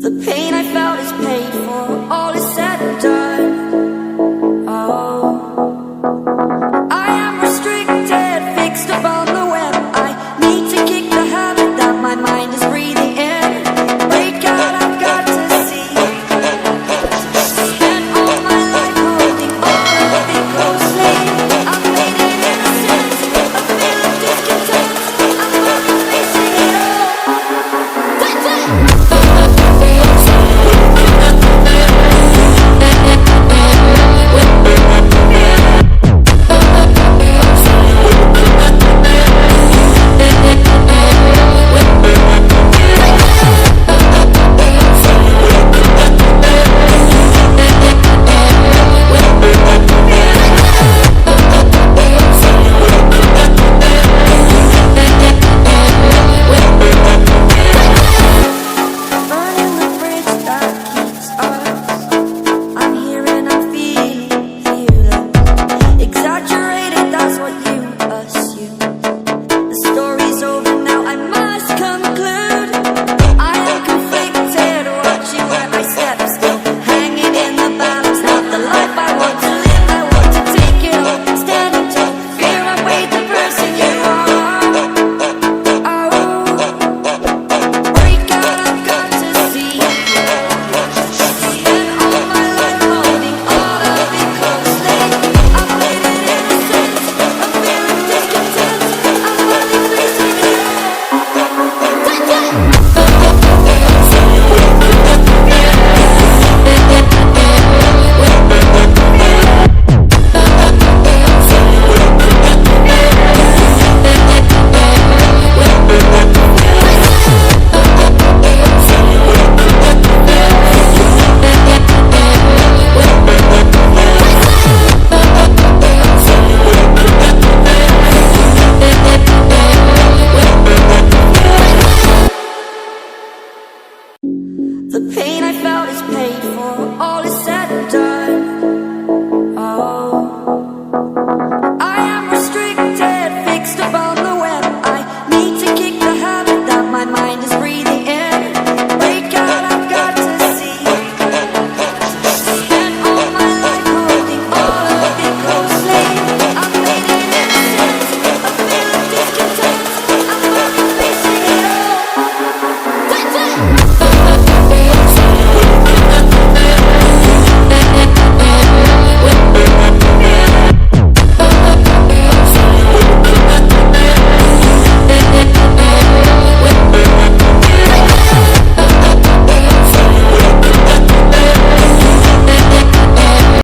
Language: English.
The pain I felt is paid for, all is said and done. Oh, I am restricted, fixed upon the web. I need to kick the habit that my mind is breathing in. Break out, I've got to see. Spent all my life holding all of it closely. I've made it innocent, a feel of discontent. I'm finally facing it all. The pain I felt is pain.